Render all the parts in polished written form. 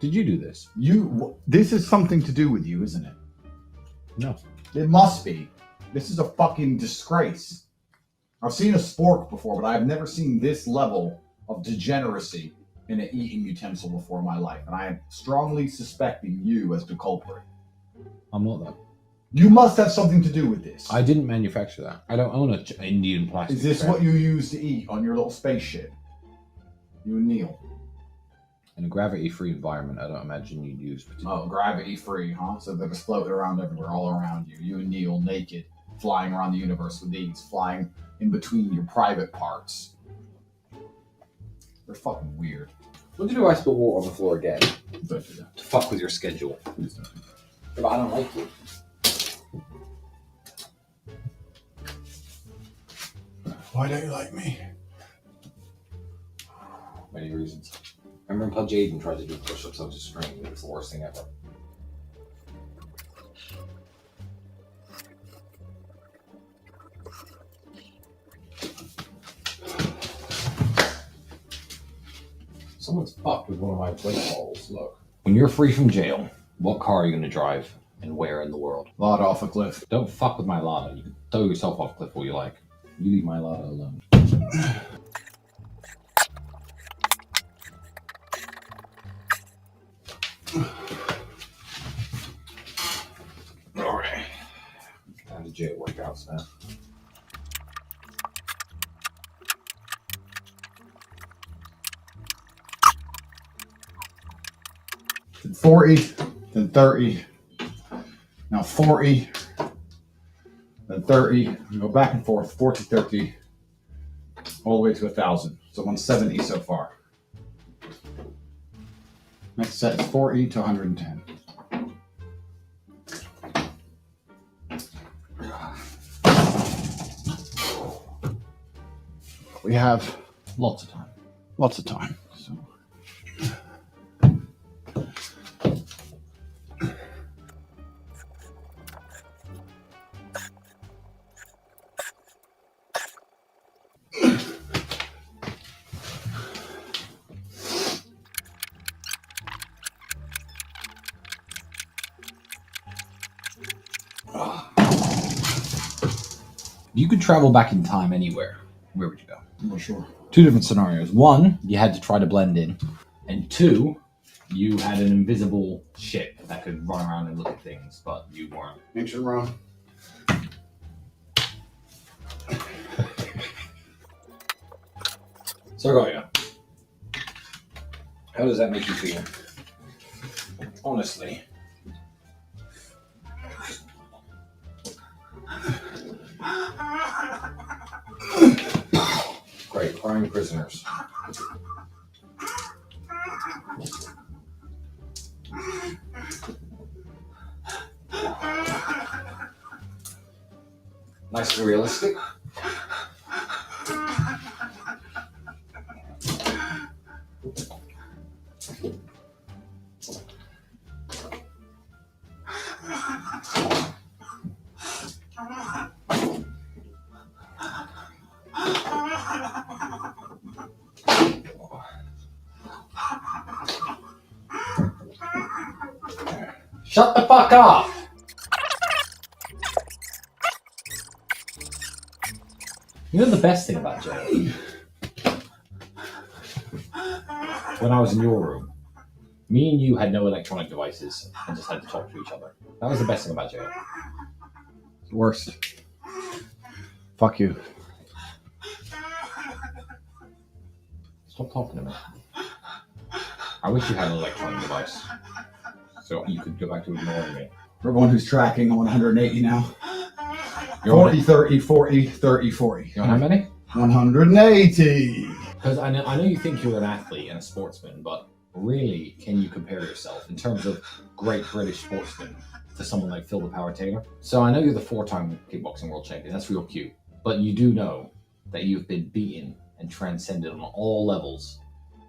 Did you do this? This is something to do with you, isn't it? No. It must be. This is a fucking disgrace. I've seen a spork before, but I've never seen this level of degeneracy in an eating utensil before in my life, and I am strongly suspecting you as the culprit. I'm not that. You must have something to do with this. I didn't manufacture that. I don't own an Indian plastic. Is this tray. what you use to eat on your little spaceship? You and Neil. In a gravity-free environment, I don't imagine you'd use. Oh, gravity-free, huh? So they're just floating around everywhere, all around you. You and Neil naked, flying around the universe with these, flying in between your private parts. They're fucking weird. What do I spill water on the floor again? Don't do that. To fuck with your schedule. Please don't do But I don't like you. that. Why don't you like me? Many reasons. Remember when Jaden tried to do push-ups on his string? It was the worst thing ever. Someone's fucked with one of my plate balls. Look. When you're free from jail, what car are you going to drive and where in the world? Lot off a cliff. Don't fuck with my Lada. You can throw yourself off a cliff all you like. You leave my Lada alone. Alright. Time to jail workouts now. Then 40, then 30. Now 40, then 30. We go back and forth, 40, 30, all the way to 1,000. So 170 so far. Next set is 40 to 110. We have Lots of time. lots of time. So. You could travel back in time anywhere. Where would you go? I'm not sure. Two different scenarios. One, you had to try to blend in. And two, you had an invisible ship that could run around and look at things, but you weren't. Ancient Rome. Sargoya, how does that make you feel? Honestly. Great, crying prisoners. Nice and realistic. Shut the fuck up! You know the best thing about jail? When I was in your room, me and you had no electronic devices and just had to talk to each other. That was the best thing about jail. It's the worst. Fuck you. Stop talking to me. I wish you had an electronic device so you could go back to ignoring me. For everyone who's tracking, I'm 180 now. You're 40, 30, 40, 30, 40. You know how many? 180. Because I know you think you're an athlete and a sportsman, but really, can you compare yourself in terms of great British sportsmen to someone like Phil the Power Taylor? So I know you're the 4-time kickboxing world champion. That's real cute. But you do know that you've been beaten and transcended on all levels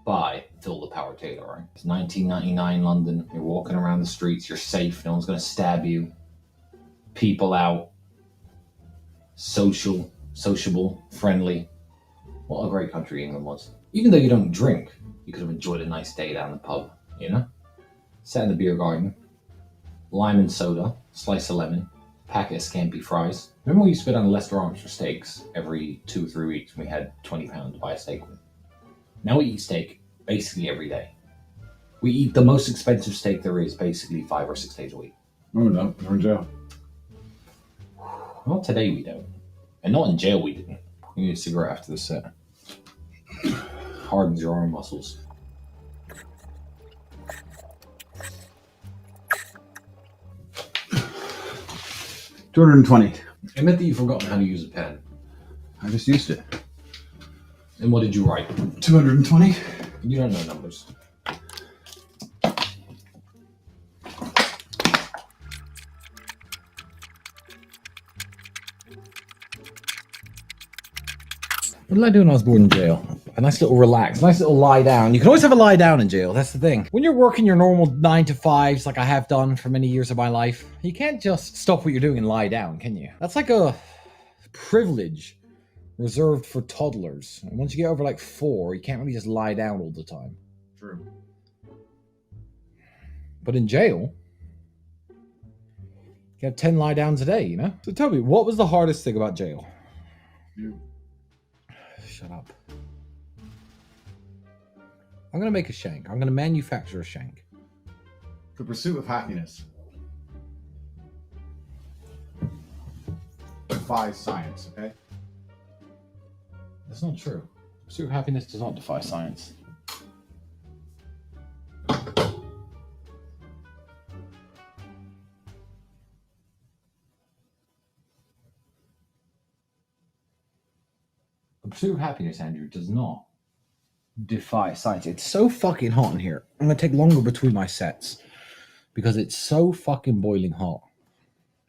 by Phil the Power Taylor, right? It's 1999 London. You're walking around the streets. You're safe. No one's going to stab you. People out. Sociable, friendly. What a great country England was. Even though you don't drink, you could have enjoyed a nice day down the pub, you know? Sat in the beer garden. Lime and soda, slice of lemon, packet of scampi fries. Remember we used to go down to Leicester Arms for steaks every 2 or 3 weeks when we had £20 to buy a steak with? Now we eat steak basically every day. We eat the most expensive steak there is basically 5 or 6 days a week. No, we don't. We're in jail. Not today we don't. And not in jail we didn't. You need a cigarette after this set. Hardens your arm muscles. $220. Admit that you've forgotten how to use a pen. I just used it. And what did you write? 220. You don't know numbers. What did I do when I was bored in jail? A nice little relax, a nice little lie down. You can always have a lie down in jail, that's the thing. When you're working your normal 9 to 5s like I have done for many years of my life, you can't just stop what you're doing and lie down, can you? That's like a privilege reserved for toddlers. And once you get over like 4, you can't really just lie down all the time. True. But in jail, you have 10 lie downs a day, you know? So tell me, what was the hardest thing about jail? You. Shut up. I'm going to make a shank. I'm going to manufacture a shank. The pursuit of happiness defies science, okay? That's not true. Pursuit of happiness does not defy science. The pursuit of happiness, Andrew, does not defy science. It's so fucking hot in here. I'm going to take longer between my sets because it's so fucking boiling hot.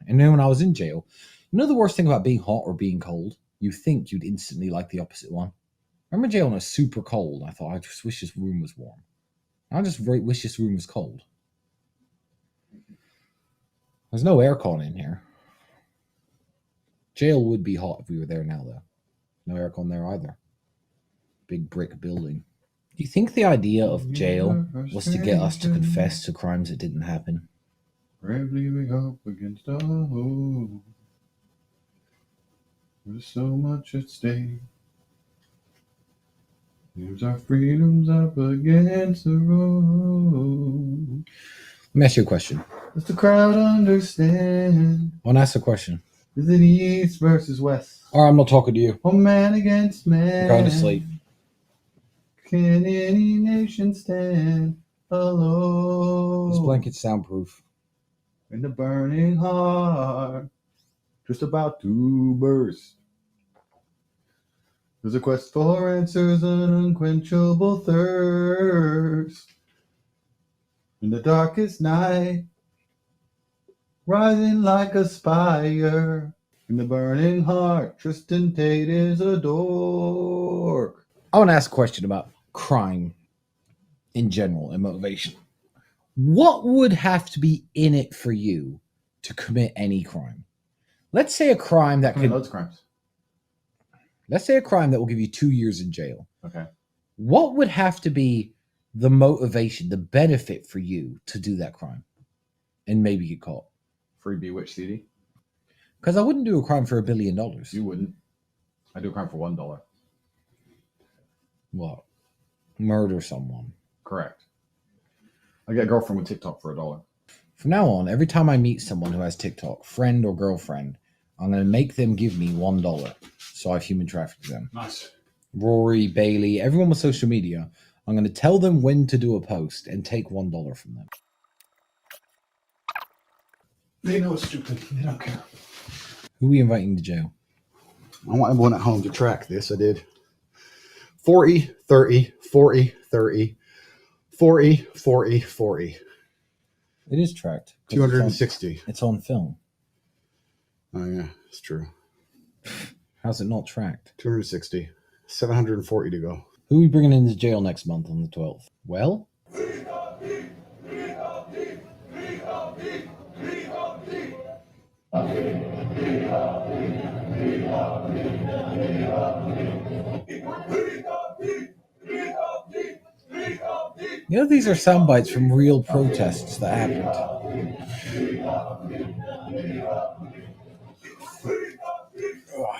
And then when I was in jail, you know the worst thing about being hot or being cold? You think you'd instantly like the opposite one. I remember jail when it was super cold. I thought, I just wish this room was warm. I just wish this room was cold. There's no aircon in here. Jail would be hot if we were there now, though. No aircon there either. Big brick building. Do you think the idea of jail was to get us to confess to crimes that didn't happen? Bravely we up against a hope. There's so much at stake. Here's our freedoms up against the road. Let me ask you a question. Does the crowd understand? I want to ask a question. Is it east versus west? All right, I'm not talking to you. Oh, man against man. Go to sleep. Can any nation stand alone? This blanket's soundproof. In the burning heart, just about to burst. There's a quest for answers, an unquenchable thirst. In the darkest night, rising like a spire. In the burning heart, Tristan Tate is a dork. I want to ask a question about crime in general and motivation. What would have to be in it for you to commit any crime? Let's say a crime that could... Loads of crimes. Let's say a crime that will give you 2 years in jail. Okay. What would have to be the motivation, the benefit for you to do that crime and maybe get caught? Free Bewitched CD? Because I wouldn't do a crime for $1 billion. You wouldn't. I do a crime for $1. What? Murder someone. Correct. I get a girlfriend with TikTok for $1. From now on, every time I meet someone who has TikTok, friend or girlfriend, I'm going to make them give me $1 so I've human trafficked them. Nice. Rory, Bailey, everyone with social media, I'm going to tell them when to do a post and take $1 from them. They know it's stupid. They don't care. Who are we inviting to jail? I want everyone at home to track this. I did 40, 30, 40, 30, 40, 40, 40. It is tracked. 260. It's on film. Oh, yeah, it's true. How's it not tracked? 260. 740 to go. Who are we bringing into jail next month on the 12th? Well? You know, these are sound bites from real protests that happened.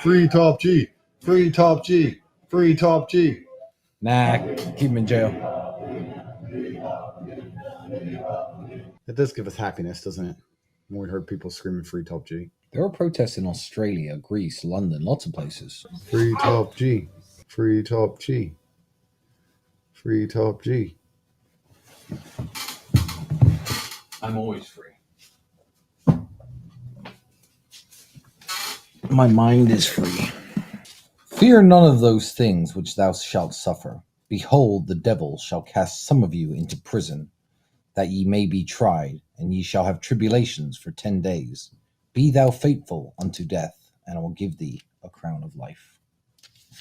Free Top G. Free Top G. Free Top G. Nah, keep him in jail. It does give us happiness, doesn't it? When we heard people screaming Free Top G. There are protests in Australia, Greece, London, lots of places. Free Top G. Free Top G. Free Top G. I'm always free. My mind is free. Fear none of those things which thou shalt suffer. Behold, the devil shall cast some of you into prison, that ye may be tried, and ye shall have tribulations for 10 days. Be thou faithful unto death, and I will give thee a crown of life.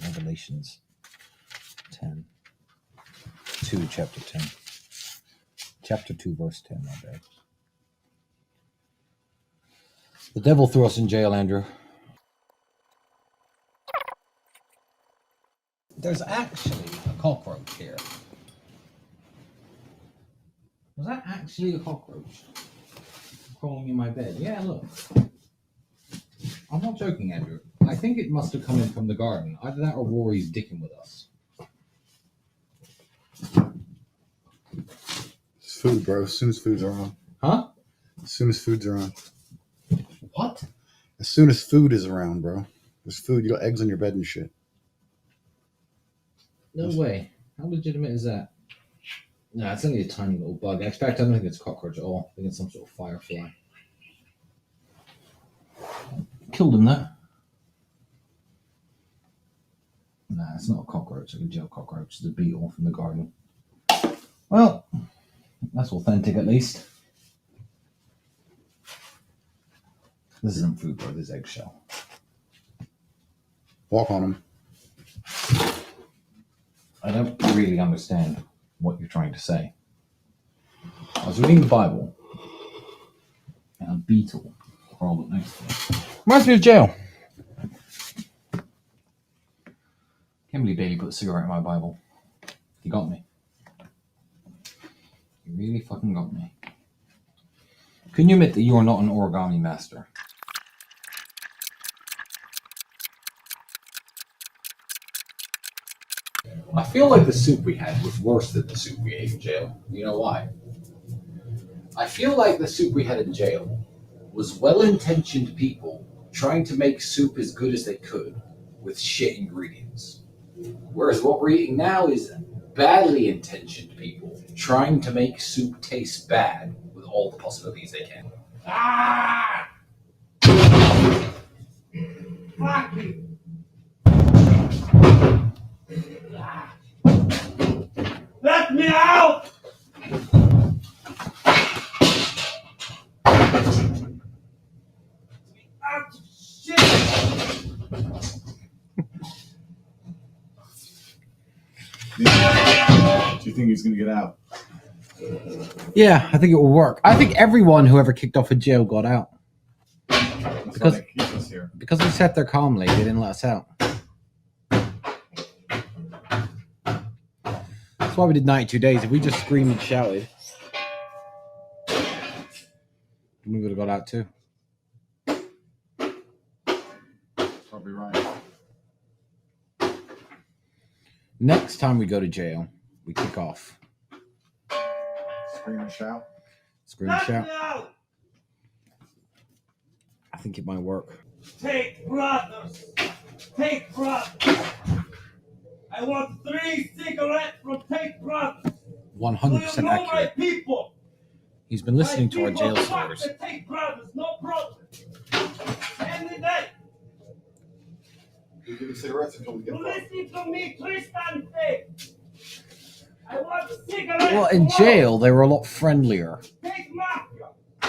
Revelations 10. 2, chapter 10. Chapter 2, verse 10, my bad. The devil threw us in jail, Andrew. There's actually a cockroach here. Was that actually a cockroach crawling in my bed? Yeah, look. I'm not joking, Andrew. I think it must have come in from the garden. Either that or Rory's dicking with us. It's food, bro. As soon as food's around. Huh? As soon as food's around. What? As soon as food is around, bro. There's food. You got eggs on your bed and shit. No way. How legitimate is that? No, it's only a tiny little bug. In fact, I don't think it's a cockroach at all. I think it's some sort of firefly. Killed him there. Nah, it's not a cockroach. It's a jail cockroach. It's a beetle from the garden. Well, that's authentic at least. This isn't food, bro. This is eggshell. Walk on them. I don't really understand what you're trying to say. I was reading the Bible, and a beetle crawled up next to me. Reminds me of jail. Can't believe Bailey put a cigarette in my Bible. He got me. He really fucking got me. Can you admit that you are not an origami master? I feel like the soup we had was worse than the soup we ate in jail. You know why? I feel like the soup we had in jail was well-intentioned people trying to make soup as good as they could with shit ingredients. Whereas what we're eating now is badly intentioned people trying to make soup taste bad with all the possibilities they can. Ah! Fuck you! Let me out! Shit! Do you think he's going to get out? Yeah, I think it will work. I think everyone who ever kicked off of jail got out. That's Because- why they keep us here. Because we sat there calmly, they didn't let us out. That's why we did 92 days. If we just screamed and shouted, we would have got out too. Probably right. Next time we go to jail, we kick off. Scream and shout. Scream and shout. I think it might work. Tate brothers! Tate brothers! I want 3 cigarettes from Tate brothers! 100% Do you know my accurate. people? He's been listening My to our people jail fuck stories. the Tate brothers, no problem. Any day. You give me cigarettes until we get You fucked. listen to me, Tristan Tate. I want cigarettes. Well, in tomorrow. jail, they were a lot friendlier. Take my